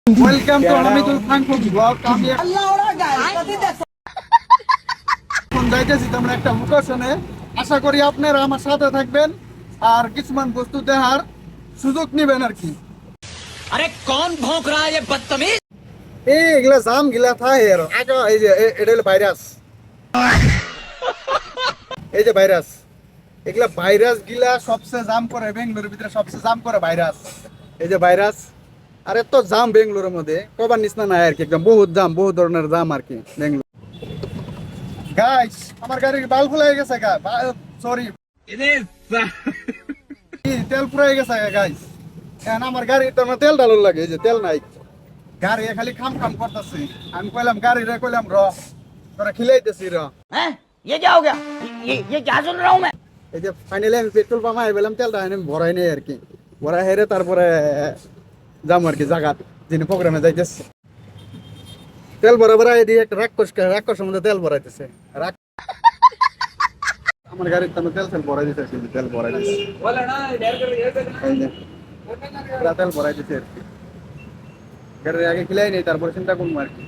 Welcome to Hamidul ফাঙ্কুম blog. আমি এখন যাইতেছি তোমরা একটা লোকেশনে। আশা করি আপনারা আমার সাথে থাকবেন আর কিছুমান বস্তু দেখার সুযোগ নেবেন আর কি। अरे कौन भौंक रहा है ये बदतमीज। এগুলা জাম গিলা থাকে আর আগে এই যে এটা হলো ভাইরাস, এই যে ভাইরাস, এগুলা ভাইরাস গিলা সবচেয়ে জাম করে বেঙ্গলোরের ভিতরে, সবচেয়ে জাম করে ভাইরাস। এই যে ভাইরাস, আর এত জাম বেঙ্গলোরের মধ্যে কবার নিচনা নাই আর কি, একদম বহুত জাম, বহু ধরনের জাম আর কি বেঙ্গলোর। গাইস আমার গাড়ির বাল ফুলাই গেছে গা, সরি তেল ফুরাই গেছে গাইস। এখন আমার গাড়ির তো তেল ডালুর লাগে, এই যে তেল নাই, গাড়ি খালি খাম খাম করতেছে। আমি কইলাম গাড়ি রে, কইলাম র তোরা খিলাইতেছি র। हैं ये क्या हो गया। ये क्या सुन रहा हूँ मैं। এই যে ফাইনালি আমি পেট্রোল পাম্পে আই বললাম তেলটা আমি ভরাই নেই আর কি, ভরাই হেরে তারপরে যাবো আর কি জায়গা যিনি প্রোগ্রামে যাইতেছে। তেল ভরা ভরা এদিকে একটা রাক্ষসের মধ্যে তেল ভরাইতেছে। আমার গাড়ির তো তেল ভরাই দিতেছে, তেল ভরাই দিচ্ছে, তেল ভরাই দিচ্ছে আর কি। গাড়ির আগে খিলাই নেই, তারপরে চিন্তা করবো আর কি।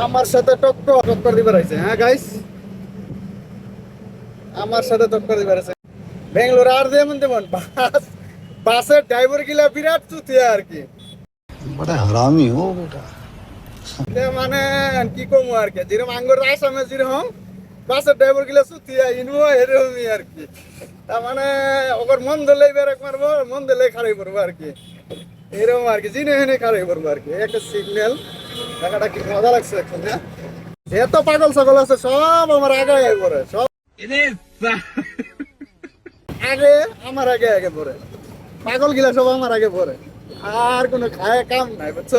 আমার সাথে টক্কর দিবার আছে। হ্যাঁ গাইস, আমার সাথে টক্কর দিবার আছে বেঙ্গলোর। আর যেমন তেমন বাসের ড্রাইভার গিলা বিরাট চুতিয়া আর কি, बड़ा हरामी हो बेटा। মানে কি কমু আর কি, যেরকম আঙ্গুর আসামে যেরকম বাসের ড্রাইভার গিলা চুতিয়া ইনুয়া এরকমই আর কি। তার মানে ওর মন দিলেই ব্রেক মারবো, মন দিলেই খারাই পড়বো আর কি, এরকম আর কি, জিনে হেনে খারাই পড়বো আর কি। একটা সিগন্যাল টাকাটা কি মজা লাগছে এখন। হ্যাঁ এত পাগল ছাগল আছে সব আমার আগে আগে পড়ে, সব আগে আমার আগে আগে পড়ে, পাগল গিলা সব আমার আগে পড়ে। আর কোনো খায় কাম নাই, বুঝছো,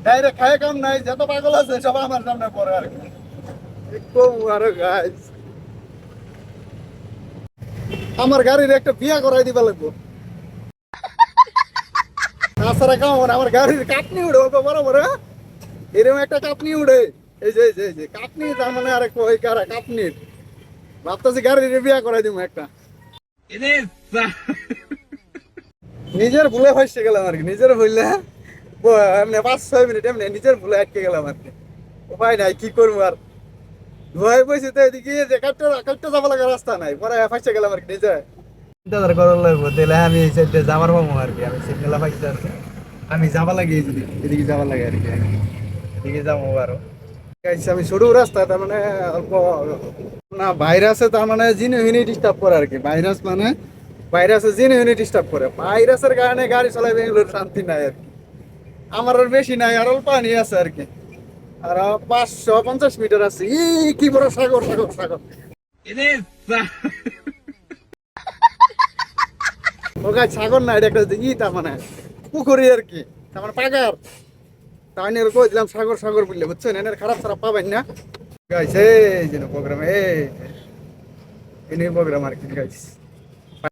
ডাইরেক্ট খায় কাম নাই, যত পাগল আছে সব আমার সামনে পড়ে আর কি। আরো গাইস আমার গাড়ির একটা বিয়া করাই দিবা লাগবো, তাছাড়া কাম হবে না। আমার গাড়ির কাটনি উড়ে বরাবর, এরকম একটা কাপনি উড়ে, এই যে এই যে কাপনি, তার মানে আরেক ওই কারা কাপনির ভাবতেছি গাড়ির বিয়া করাই দিব একটা। নিজের ভুলে ফাঁসে গেলাম আর কি, নিজের ভুললে এমনি 5-6 মিনিট এমনি নিজের ভুলে আটকে গেলাম আর কি। উপায় নাই, কি করবো আর, ধোয়াই বসে তো এদিকে যে কাটতে যাবো লাগা রাস্তা নাই, পরে ফাঁসে গেলাম আর কি নিজে। ইন্তজার করার লাগবো তাহলে আমি এই সাইডে যাবার পাবো আর কি। আমি সিগনাল ফাঁসতে আছি, আমি যাবা লাগে এদিকে যাবা লাগে আর কি, এদিকে যাবো আরো। আমি সরু রাস্তা, তার মানে অল্প না ভাইরাসে, তার মানে জিনিস ডিস্টার্ব করে আর কি। ভাইরাস মানে ভাইরাসে জিনিস ডিস্টার্ব করে, ভাইরাসের কারণে গাড়ি চালাই বেঙ্গলোর শান্তি নাই আর কি। আমার আর বেশি নাই, আর অল্প পানি আছে আর কি, আর 550 মিটার আছে। কি বড় সাগর সাগর সাগর, ও গাছ সাগর না, এটা একটা তার মানে পুকুরি আর কি, তার মানে পাগার। তাই নিয়ে কই দিলাম সাগর সাগর বললে, বুঝছেন, এনের খারাপ খারাপ পাবেন না গাইছে। এই যে প্রোগ্রাম, এই প্রোগ্রাম আর কি গাইছে।